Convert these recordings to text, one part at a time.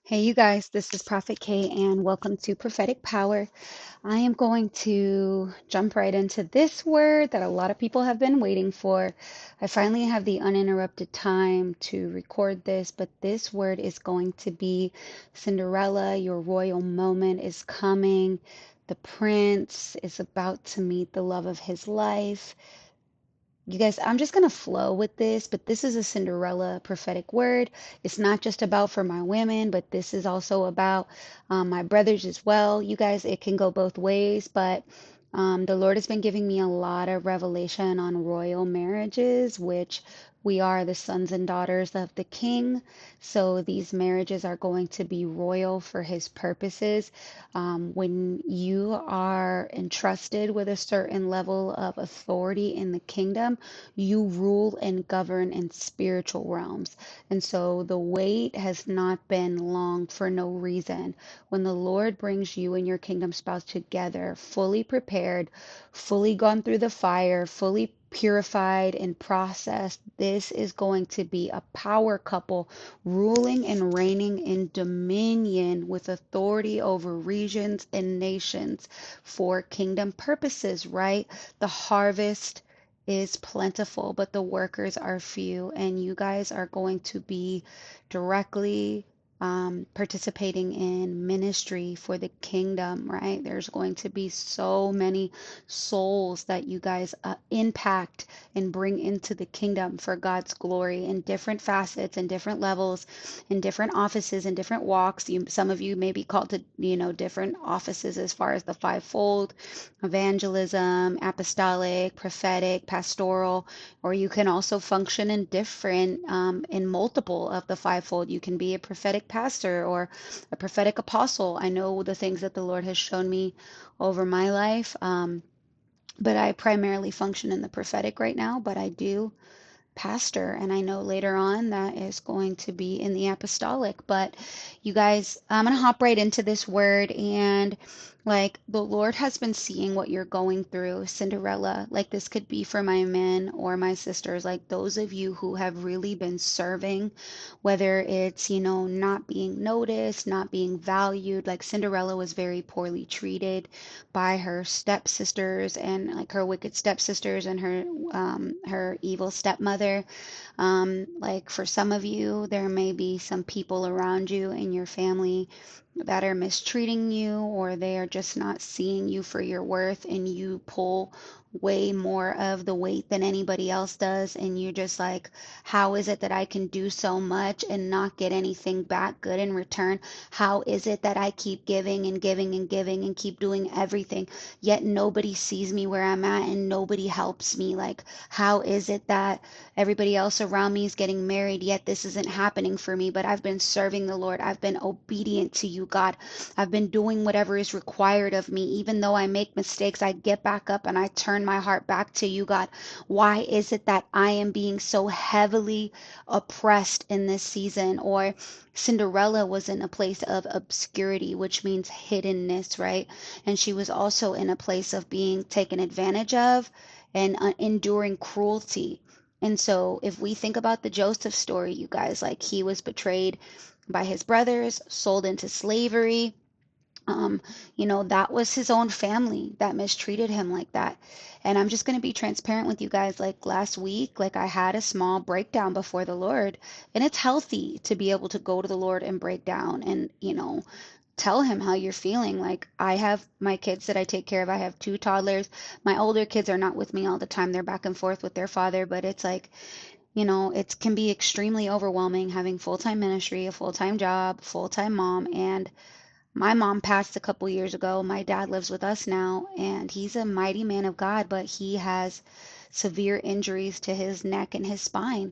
Hey, you guys, this is Prophet K, and welcome to Prophetic Power. I am going to jump right into this word that a lot of people have been waiting for. I finally have the uninterrupted time to record this, but this word is going to be Cinderella. Your royal moment is coming. The prince is about to meet the love of his life. You guys, I'm just going to flow with this, but this is a Cinderella prophetic word. It's not just about for my women, but this is also about my brothers as well. You guys, it can go both ways, but the Lord has been giving me a lot of revelation on royal marriages, which we are the sons and daughters of the King. So these marriages are going to be royal for his purposes. When you are entrusted with a certain level of authority in the kingdom, you rule and govern in spiritual realms. And so the wait has not been long for no reason. When the Lord brings you and your kingdom spouse together, fully prepared, fully gone through the fire, fully purified and processed, this is going to be a power couple ruling and reigning in dominion with authority over regions and nations for kingdom purposes, right? The harvest is plentiful, but the workers are few, and you guys are going to be directly participating in ministry for the kingdom, right? There's going to be so many souls that you guys impact and bring into the kingdom for God's glory in different facets and different levels, in different offices and different walks. Some of you may be called to, different offices as far as the fivefold, evangelism, apostolic, prophetic, pastoral, or you can also function in different, in multiple of the fivefold. You can be a prophetic pastor or a prophetic apostle. I know the things that the Lord has shown me over my life, but I primarily function in the prophetic right now, but I do pastor, and I know later on that is going to be in the apostolic. But you guys, I'm going to hop right into this word, and like the Lord has been seeing what you're going through, Cinderella. Like this could be for my men or my sisters, like those of you who have really been serving, whether it's, not being noticed, not being valued. Like Cinderella was very poorly treated by her stepsisters, and like her wicked stepsisters and her evil stepmother. Like for some of you, there may be some people around you in your family that are mistreating you, or they are just not seeing you for your worth, and you pull way more of the weight than anybody else does, and you're just like, how is it that I can do so much and not get anything back good in return? How is it that I keep giving and giving and giving and keep doing everything, yet nobody sees me where I'm at and nobody helps me? Like, how is it that everybody else around me is getting married, yet this isn't happening for me? But I've been serving the Lord. I've been obedient to you, God. I've been doing whatever is required of me. Even though I make mistakes, I get back up and I turn my heart back to you, God. Why is it that I am being so heavily oppressed in this season? Or Cinderella was in a place of obscurity, which means hiddenness, right? And she was also in a place of being taken advantage of and enduring cruelty. And so, if we think about the Joseph story, you guys, like he was betrayed by his brothers, sold into slavery. Um, that was his own family that mistreated him like that. And I'm just going to be transparent with you guys. Like last week, like I had a small breakdown before the Lord, and it's healthy to be able to go to the Lord and break down and, tell him how you're feeling. Like I have my kids that I take care of. I have two toddlers. My older kids are not with me all the time. They're back and forth with their father, but it's like, it can be extremely overwhelming having full-time ministry, a full-time job, full-time mom. And my mom passed a couple years ago. My dad lives with us now, and he's a mighty man of God, but he has severe injuries to his neck and his spine.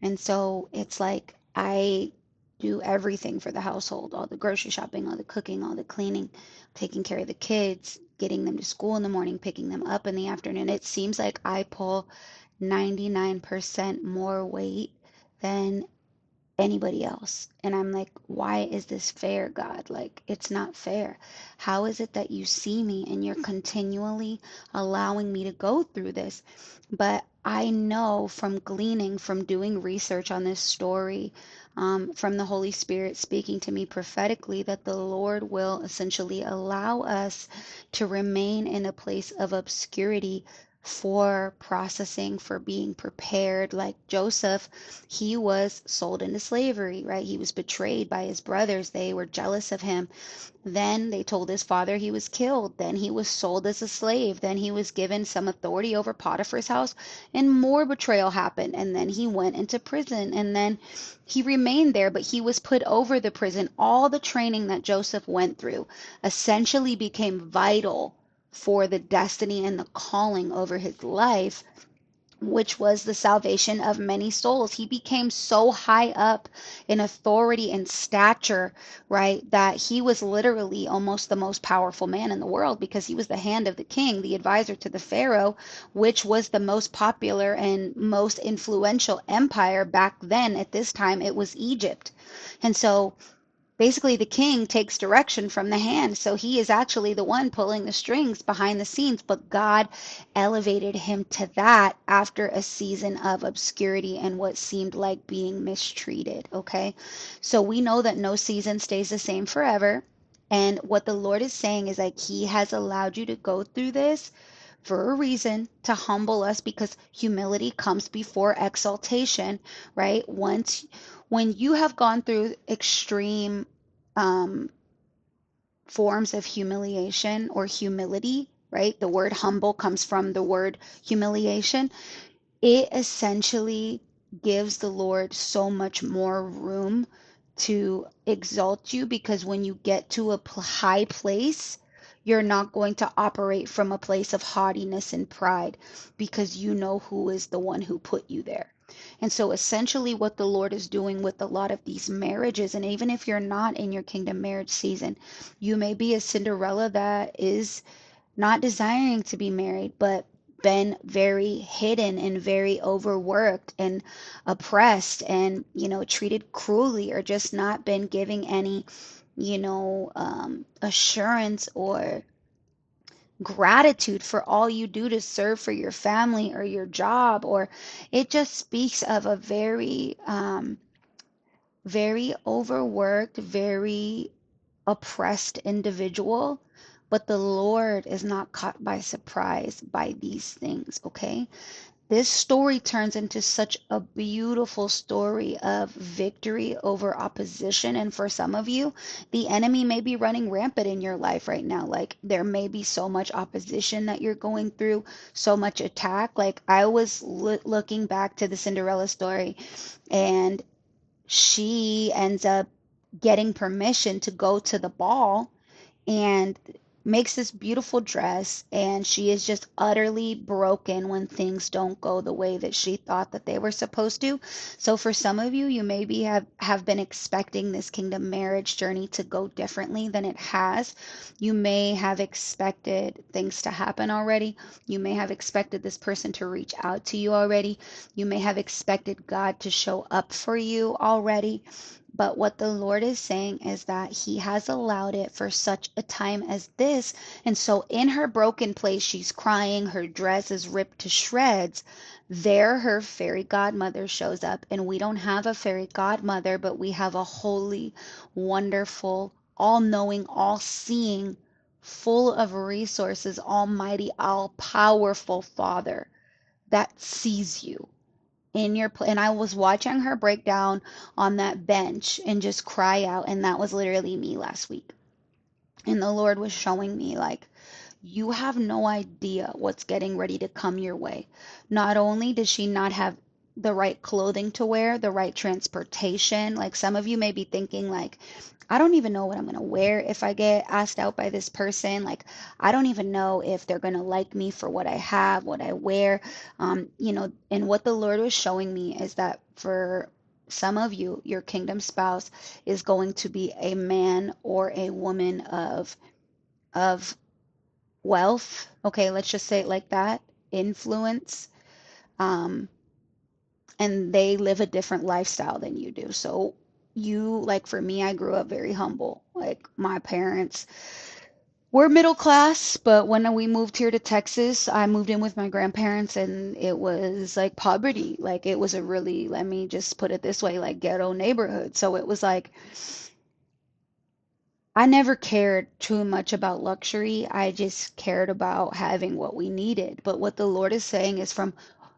And so it's like I do everything for the household, all the grocery shopping, all the cooking, all the cleaning, taking care of the kids, getting them to school in the morning, picking them up in the afternoon. It seems like I pull 99% more weight than anybody else. And I'm like, why is this fair, God? Like, it's not fair. How is it that you see me and you're continually allowing me to go through this? But I know from gleaning, from doing research on this story, from the Holy Spirit speaking to me prophetically, that the Lord will essentially allow us to remain in a place of obscurity for processing, for being prepared. Like Joseph, he was sold into slavery, right? He was betrayed by his brothers. They were jealous of him. Then they told his father he was killed. Then he was sold as a slave. Then he was given some authority over Potiphar's house, and more betrayal happened. And then he went into prison. And then he remained there, but he was put over the prison. All the training that Joseph went through essentially became vital for the destiny and the calling over his life, which was the salvation of many souls. He became so high up in authority and stature, right, that he was literally almost the most powerful man in the world, because he was the hand of the king, the advisor to the Pharaoh, which was the most popular and most influential empire back then. At this time, it was Egypt. And so basically the king takes direction from the hand, so he is actually the one pulling the strings behind the scenes, but God elevated him to that after a season of obscurity and what seemed like being mistreated. Okay, so we know that no season stays the same forever, and what the Lord is saying is like he has allowed you to go through this for a reason, to humble us, because humility comes before exaltation, right? Once when you have gone through extreme um, forms of humiliation or humility, right? The word humble comes from the word humiliation. It essentially gives the Lord so much more room to exalt you, because when you get to a high place, you're not going to operate from a place of haughtiness and pride, because you know who is the one who put you there. And so essentially what the Lord is doing with a lot of these marriages, and even if you're not in your kingdom marriage season, you may be a Cinderella that is not desiring to be married, but been very hidden and very overworked and oppressed and, treated cruelly, or just not been giving any, assurance or gratitude for all you do to serve for your family or your job. Or it just speaks of a very, very overworked, very oppressed individual, but the Lord is not caught by surprise by these things, okay? This story turns into such a beautiful story of victory over opposition. And for some of you, the enemy may be running rampant in your life right now. Like there may be so much opposition that you're going through, so much attack. Like I was looking back to the Cinderella story, and she ends up getting permission to go to the ball and makes this beautiful dress, and she is just utterly broken when things don't go the way that she thought that they were supposed to. So for some of you, you maybe have been expecting this kingdom marriage journey to go differently than it has. You may have expected things to happen already. You may have expected this person to reach out to you already. You may have expected God to show up for you already. But what the Lord is saying is that He has allowed it for such a time as this. And so, in her broken place, she's crying, her dress is ripped to shreds. There, her fairy godmother shows up. And we don't have a fairy godmother, but we have a holy, wonderful, all knowing, all seeing, full of resources, almighty, all powerful Father that sees you in your and I was watching her break down on that bench and just cry out, and that was literally me last week. And the Lord was showing me like, you have no idea what's getting ready to come your way. Not only does she not have the right clothing to wear, the right transportation, like some of you may be thinking like, I don't even know what I'm going to wear if I get asked out by this person. Like, I don't even know if they're going to like me for what I have, what I wear. And what the Lord was showing me is that for some of you, your kingdom spouse is going to be a man or a woman of wealth. Okay, let's just say it like that, influence. Um, and they live a different lifestyle than you do. So like for me, I grew up very humble. Like my parents we're middle class, but when we moved here to Texas, I moved in with my grandparents and it was like poverty. Like it was a really, let me just put it this way, like ghetto neighborhood. So it was like I never cared too much about luxury. I just cared about having what we needed. But what the Lord is saying is from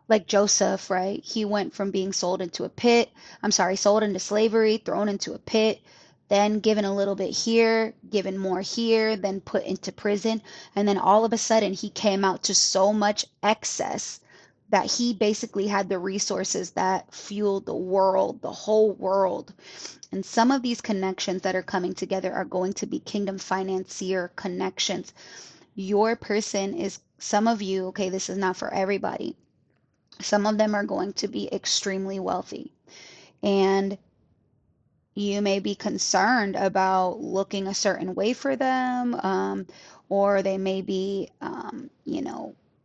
like Joseph, right? He went from being sold into a pit, I'm sorry, sold into slavery, thrown into a pit, then given a little bit here, given more here, then put into prison. And then all of a sudden, he came out to so much excess that he basically had the resources that fueled the world, the whole world. And some of these connections that are coming together are going to be kingdom financier connections. Your person is, some of you, okay, this is not for everybody. Some of them are going to be extremely wealthy. And you may be concerned about looking a certain way for them, or they may be,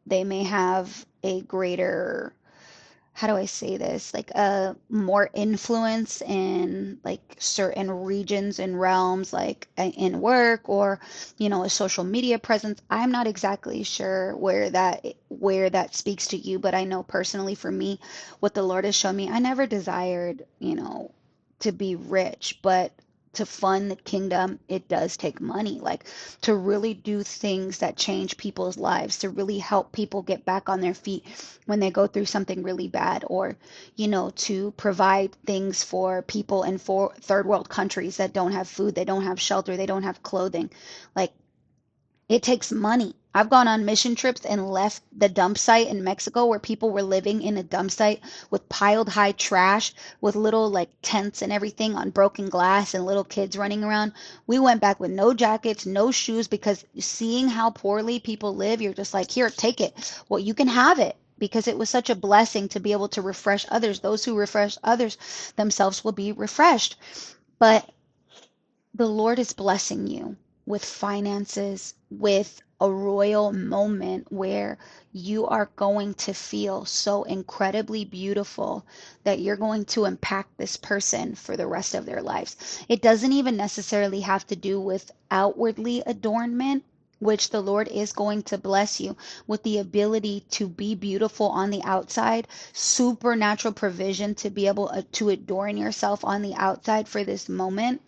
they may have a greater, how do I say this? Like a more influence in like certain regions and realms, like in work or, a social media presence. I'm not exactly sure where that speaks to you, but I know personally for me, what the Lord has shown me, I never desired, to be rich, but to fund the kingdom, it does take money. Like to really do things that change people's lives, to really help people get back on their feet when they go through something really bad, or to provide things for people in third world countries that don't have food, they don't have shelter, they don't have clothing. Like it takes money. I've gone on mission trips and left the dump site in Mexico where people were living in a dump site with piled high trash, with little like tents and everything on broken glass and little kids running around. We went back with no jackets, no shoes, because seeing how poorly people live, you're just like, here, take it. Well, you can have it, because it was such a blessing to be able to refresh others. Those who refresh others themselves will be refreshed. But the Lord is blessing you with finances, with a royal moment where you are going to feel so incredibly beautiful that you're going to impact this person for the rest of their lives. It doesn't even necessarily have to do with outwardly adornment, which the Lord is going to bless you with the ability to be beautiful on the outside, supernatural provision to be able to adorn yourself on the outside for this moment.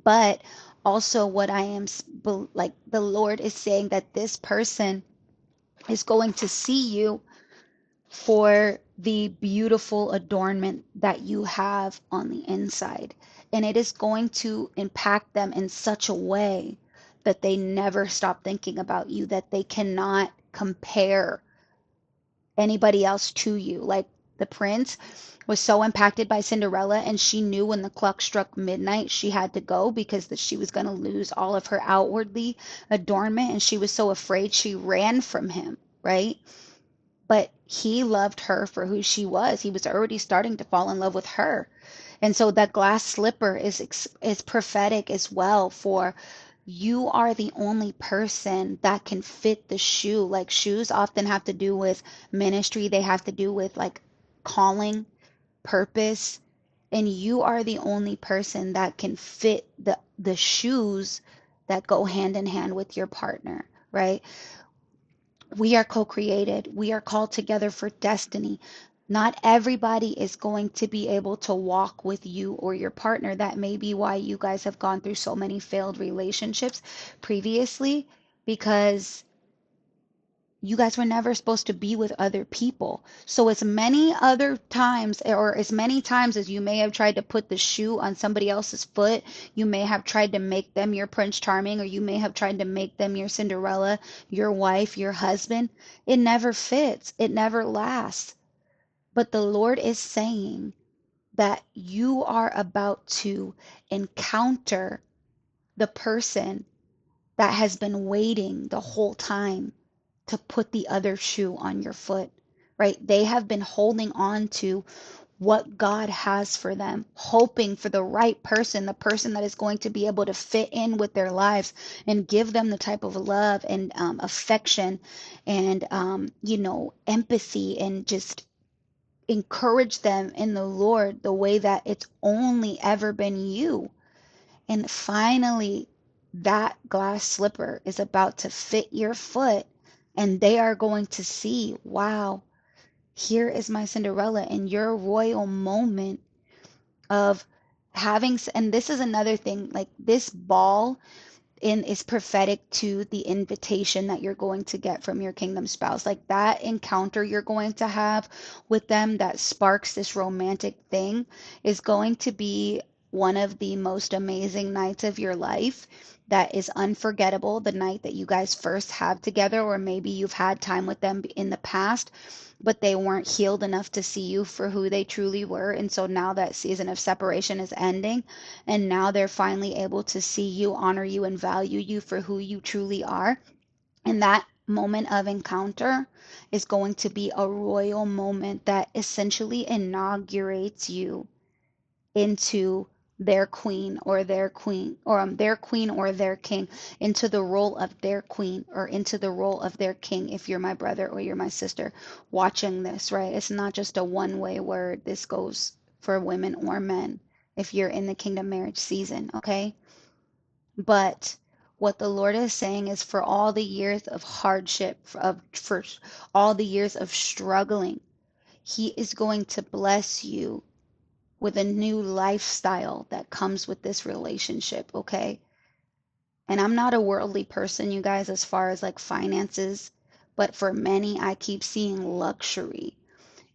But also, what I am like, the Lord is saying that this person is going to see you for the beautiful adornment that you have on the inside. And it is going to impact them in such a way that they never stop thinking about you, that they cannot compare anybody else to you. Like the prince was so impacted by Cinderella, and she knew when the clock struck midnight she had to go because she was going to lose all of her outwardly adornment, and she was so afraid she ran from him, right? But he loved her for who she was. He was already starting to fall in love with her. And so that glass slipper is prophetic as well, for you are the only person that can fit the shoe. Like shoes often have to do with ministry, they have to do with like calling, purpose, and you are the only person that can fit the shoes that go hand in hand with your partner, right? We are co-created. We are called together for destiny. Not everybody is going to be able to walk with you or your partner. That may be why you guys have gone through so many failed relationships previously, because you guys were never supposed to be with other people. So as many other times, or as many times as you may have tried to put the shoe on somebody else's foot, you may have tried to make them your Prince Charming, or you may have tried to make them your Cinderella, your wife, your husband. It never fits. It never lasts. But the Lord is saying that you are about to encounter the person that has been waiting the whole time to put the other shoe on your foot, right? They have been holding on to what God has for them, hoping for the right person, the person that is going to be able to fit in with their lives and give them the type of love and affection and, empathy, and just encourage them in the Lord the way that it's only ever been you. And finally, that glass slipper is about to fit your foot, and they are going to see, wow, here is my Cinderella, and your royal moment of having, and this is another thing, like this ball in is prophetic to the invitation that you're going to get from your kingdom spouse. Like that encounter you're going to have with them that sparks this romantic thing is going to be one of the most amazing nights of your life, that is unforgettable. The night that you guys first have together, or maybe you've had time with them in the past, but they weren't healed enough to see you for who they truly were. And so now that season of separation is ending, and now they're finally able to see you, honor you, and value you for who you truly are. And that moment of encounter is going to be a royal moment that essentially inaugurates you into their queen or their king, into the role of their queen or into the role of their king. If you're my brother or you're my sister watching this, right? It's not just a one-way word. This goes for women or men if you're in the kingdom marriage season, okay? But what the Lord is saying is, for all the years of hardship, for all the years of struggling, He is going to bless you with a new lifestyle that comes with this relationship, okay? And I'm not a worldly person, you guys, as far as like finances, but for many, I keep seeing luxury.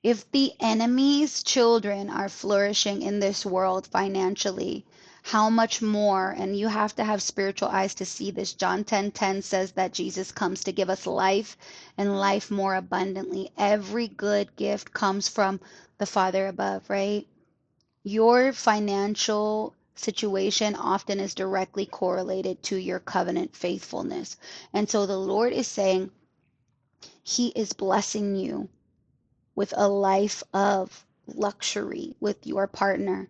If the enemy's children are flourishing in this world financially, how much more? And you have to have spiritual eyes to see this. John 10:10 says that Jesus comes to give us life and life more abundantly. Every good gift comes from the Father above, right? Your financial situation often is directly correlated to your covenant faithfulness. And so the Lord is saying He is blessing you with a life of luxury with your partner.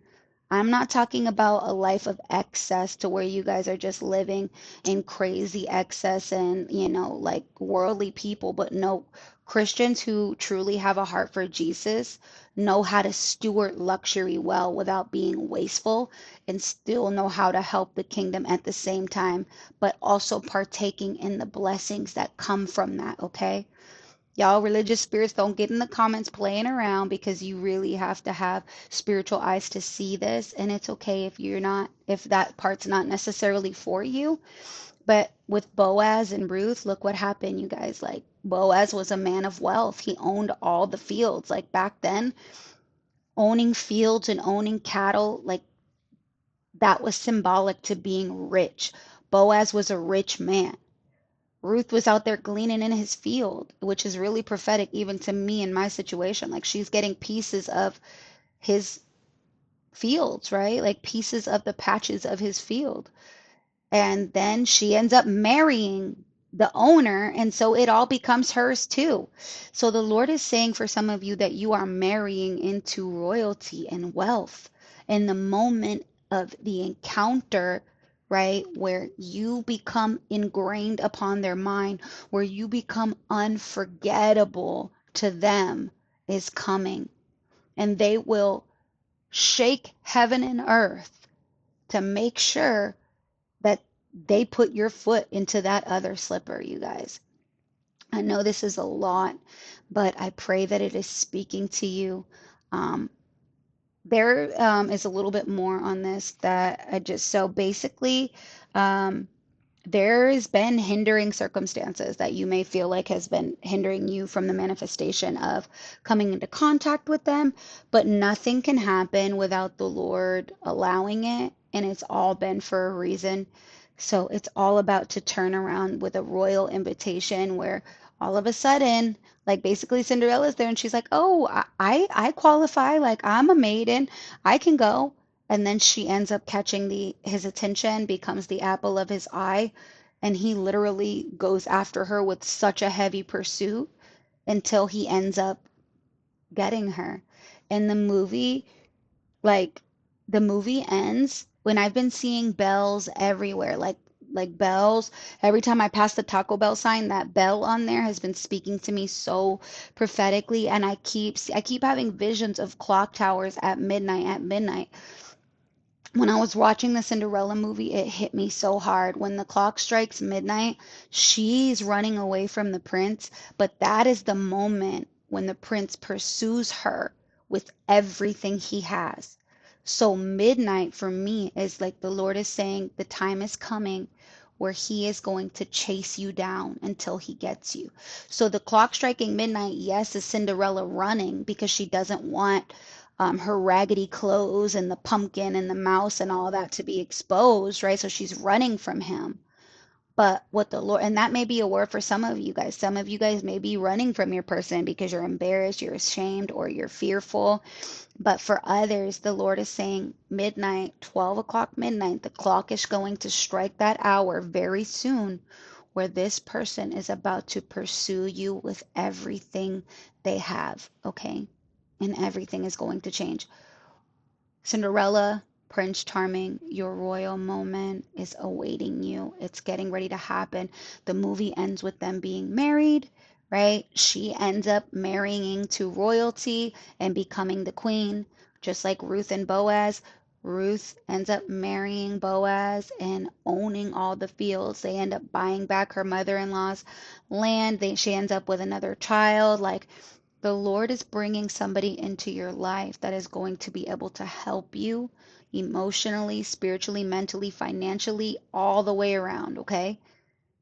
I'm not talking about a life of excess to where you guys are just living in crazy excess and, like worldly people, but no, Christians who truly have a heart for Jesus know how to steward luxury well without being wasteful, and still know how to help the kingdom at the same time, but also partaking in the blessings that come from that, okay? Y'all, religious spirits, don't get in the comments playing around, because you really have to have spiritual eyes to see this. And it's okay if that part's not necessarily for you. But with Boaz and Ruth, look what happened, you guys. Like, Boaz was a man of wealth. He owned all the fields. Like, back then, owning fields and owning cattle, like, that was symbolic to being rich. Boaz was a rich man. Ruth was out there gleaning in his field, which is really prophetic even to me in my situation. Like, she's getting pieces of his fields, right? Like pieces of the patches of his field. And then she ends up marrying the owner, and so it all becomes hers too. So the Lord is saying for some of you that you are marrying into royalty and wealth in the moment of the encounter, right? Where you become ingrained upon their mind, where you become unforgettable to them, is coming. And they will shake heaven and earth to make sure that they put your foot into that other slipper, you guys. I know this is a lot, but I pray that it is speaking to you. Um, there is a little bit more on this that so basically, um, there has been hindering circumstances that you may feel like has been hindering you from the manifestation of coming into contact with them, but nothing can happen without the Lord allowing it, and it's all been for a reason. So it's all about to turn around with a royal invitation where all of a sudden, like basically Cinderella's there and she's like, "Oh, I qualify, like I'm a maiden, I can go." And then she ends up catching his attention, becomes the apple of his eye, and he literally goes after her with such a heavy pursuit until he ends up getting her. In the movie, like the movie ends when I've been seeing bells everywhere, like bells. Every time I pass the Taco Bell sign, that bell on there has been speaking to me so prophetically, and I keep having visions of clock towers at midnight, When I was watching the Cinderella movie, it hit me so hard. When the clock strikes midnight, she's running away from the prince, but that is the moment when the prince pursues her with everything he has. So, midnight for me is like the Lord is saying the time is coming where he is going to chase you down until he gets you. So, the clock striking midnight, yes, is Cinderella running because she doesn't want her raggedy clothes and the pumpkin and the mouse and all that to be exposed, right? So she's running from him. But what the Lord, and that may be a word for some of you guys. Some of you guys may be running from your person because you're embarrassed, you're ashamed, or you're fearful. But for others, the Lord is saying midnight, 12 o'clock midnight, the clock is going to strike that hour very soon where this person is about to pursue you with everything they have, okay? And everything is going to change. Cinderella, Prince Charming, your royal moment is awaiting you. It's getting ready to happen. The movie ends with them being married, right? She ends up marrying to royalty and becoming the queen, just like Ruth and Boaz. Ruth ends up marrying Boaz and owning all the fields. They end up buying back her mother-in-law's land. She ends up with another child. Like, the Lord is bringing somebody into your life that is going to be able to help you emotionally, spiritually, mentally, financially, all the way around, okay?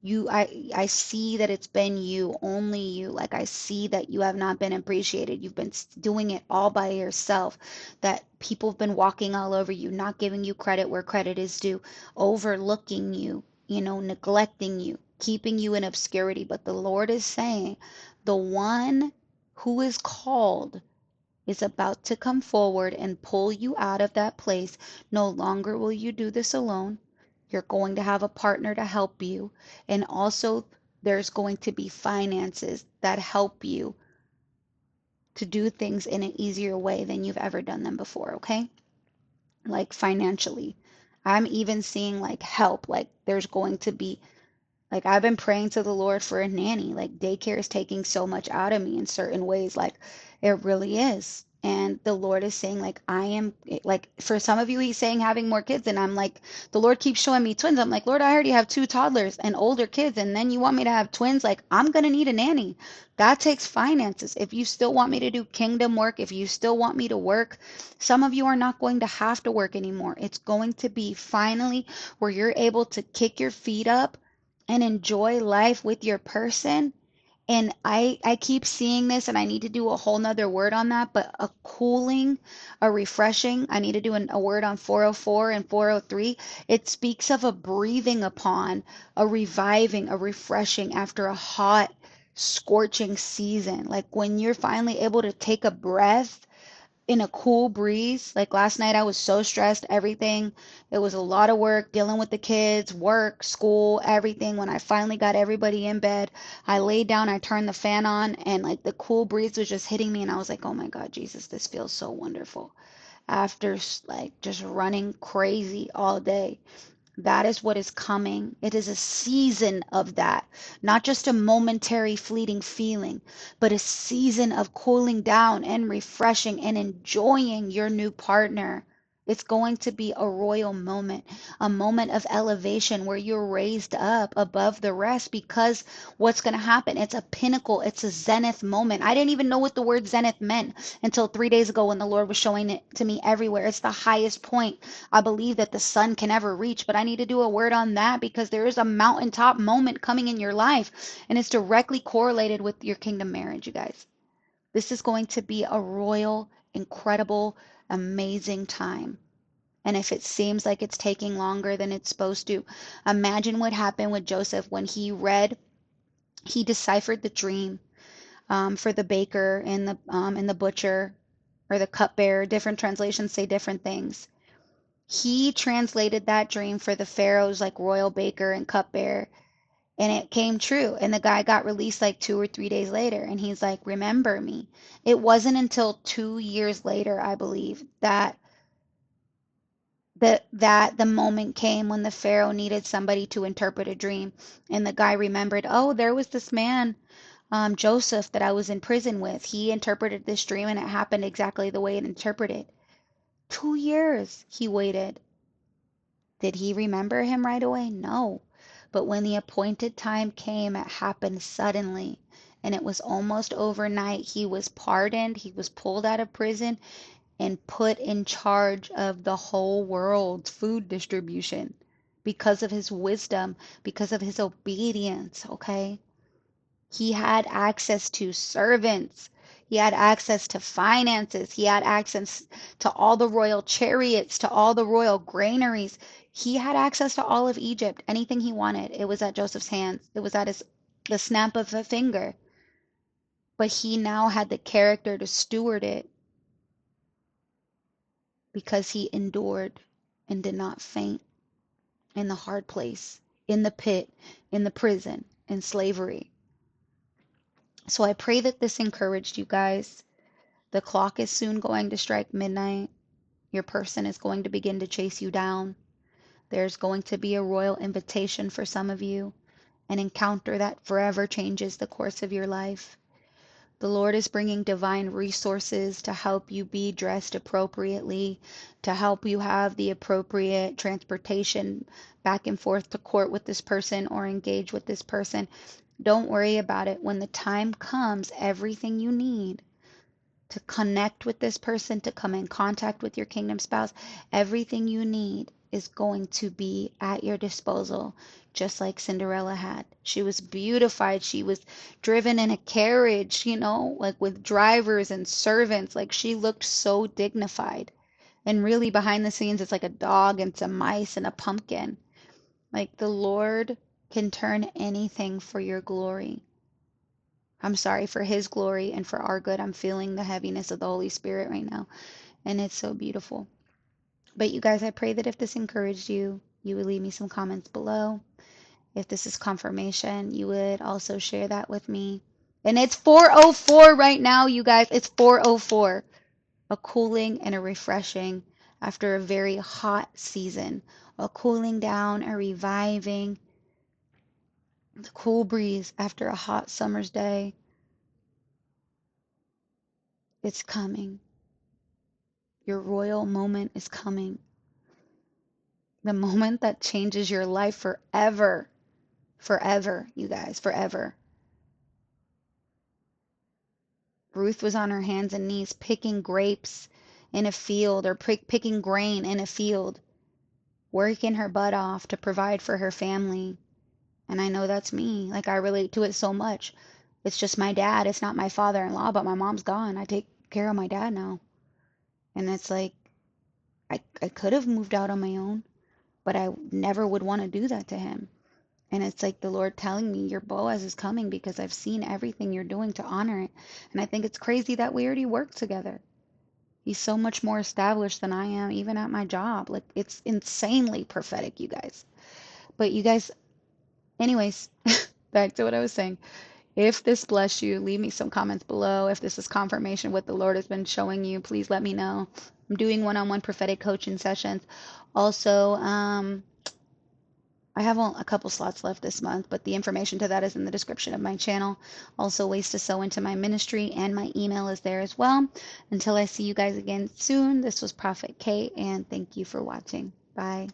I see that it's been you, only you. Like, I see that you have not been appreciated. You've been doing it all by yourself. That people have been walking all over you, not giving you credit where credit is due, overlooking you, neglecting you, keeping you in obscurity. But the Lord is saying, the one who is called is about to come forward and pull you out of that place. No longer will you do this alone. You're going to have a partner to help you. And also, there's going to be finances that help you to do things in an easier way than you've ever done them before, okay? Like financially. I'm even seeing like help, like there's going to be like I've been praying to the Lord for a nanny. Like daycare is taking so much out of me in certain ways. Like it really is. And the Lord is saying, like, I am like for some of you, he's saying having more kids. And I'm like, the Lord keeps showing me twins. I'm like, Lord, I already have two toddlers and older kids. And then you want me to have twins? Like, I'm gonna need a nanny. That takes finances. If you still want me to do kingdom work, if you still want me to work, some of you are not going to have to work anymore. It's going to be finally where you're able to kick your feet up and enjoy life with your person. And I keep seeing this and I need to do a whole nother word on that, but a cooling, a refreshing. I need to do a word on 404 and 403. It speaks of a breathing upon, a reviving, a refreshing after a hot, scorching season. Like when you're finally able to take a breath in a cool breeze. Like last night, I was so stressed, everything. It was a lot of work dealing with the kids, work, school, everything. When I finally got everybody in bed, I laid down, I turned the fan on, and like the cool breeze was just hitting me. And I was like, oh my God, Jesus, this feels so wonderful. After like just running crazy all day. That is what is coming. It is a season of that, not just a momentary fleeting feeling, but a season of cooling down and refreshing and enjoying your new partner. It's going to be a royal moment, a moment of elevation where you're raised up above the rest because what's going to happen? It's a pinnacle, it's a zenith moment. I didn't even know what the word zenith meant until 3 days ago when the Lord was showing it to me everywhere. It's the highest point I believe that the sun can ever reach, but I need to do a word on that because there is a mountaintop moment coming in your life and it's directly correlated with your kingdom marriage, you guys. This is going to be a royal, incredible, amazing time. And if it seems like it's taking longer than it's supposed to, imagine what happened with Joseph when he deciphered the dream for the baker and the butcher or the cupbearer. Different translations say different things. He translated that dream for the Pharaoh's like royal baker and cupbearer, and it came true. And the guy got released like 2 or 3 days later. And he's like, remember me. It wasn't until 2 years later, I believe, that the moment came when the Pharaoh needed somebody to interpret a dream. And the guy remembered, oh, there was this man, Joseph, that I was in prison with. He interpreted this dream and it happened exactly the way it interpreted. 2 years he waited. Did he remember him right away? No. But when the appointed time came, it happened suddenly. And it was almost overnight. He was pardoned. He was pulled out of prison and put in charge of the whole world's food distribution because of his wisdom, because of his obedience, okay? He had access to servants. He had access to finances. He had access to all the royal chariots, to all the royal granaries. He had access to all of Egypt. Anything he wanted, it was at Joseph's hands. It was at the snap of a finger. But he now had the character to steward it because he endured and did not faint in the hard place, in the pit, in the prison, in slavery. So I pray that this encouraged you guys. The clock is soon going to strike midnight. Your person is going to begin to chase you down. There's going to be a royal invitation for some of you, an encounter that forever changes the course of your life. The Lord is bringing divine resources to help you be dressed appropriately, to help you have the appropriate transportation back and forth to court with this person or engage with this person. Don't worry about it. When the time comes, everything you need to connect with this person, to come in contact with your kingdom spouse, everything you need is going to be at your disposal, just like Cinderella had. She was beautified. She was driven in a carriage, like with drivers and servants. Like she looked so dignified. And really, behind the scenes, it's like a dog and some mice and a pumpkin. Like the Lord can turn anything for your glory. I'm sorry, for his glory and for our good. I'm feeling the heaviness of the Holy Spirit right now, and it's so beautiful. But you guys, I pray that if this encouraged you, you would leave me some comments below. If this is confirmation, you would also share that with me. And it's 4:04 right now, you guys. It's 4:04. A cooling and a refreshing after a very hot season. A cooling down, a reviving, the cool breeze after a hot summer's day. It's coming. Your royal moment is coming. The moment that changes your life forever. Forever, you guys, forever. Ruth was on her hands and knees picking grapes in a field or picking grain in a field, working her butt off to provide for her family. And I know that's me. Like, I relate to it so much. It's just my dad. It's not my father-in-law, but my mom's gone. I take care of my dad now. And it's like, I could have moved out on my own, but I never would want to do that to him. And it's like the Lord telling me, your Boaz is coming because I've seen everything you're doing to honor it. And I think it's crazy that we already work together. He's so much more established than I am, even at my job. Like, it's insanely prophetic, you guys. But you guys, anyways, back to what I was saying. If this blessed you, leave me some comments below. If this is confirmation what the Lord has been showing you, please let me know. I'm doing one-on-one prophetic coaching sessions. Also, I have a couple slots left this month, but the information to that is in the description of my channel. Also, ways to sow into my ministry, and my email is there as well. Until I see you guys again soon, this was Prophet Kate, and thank you for watching. Bye.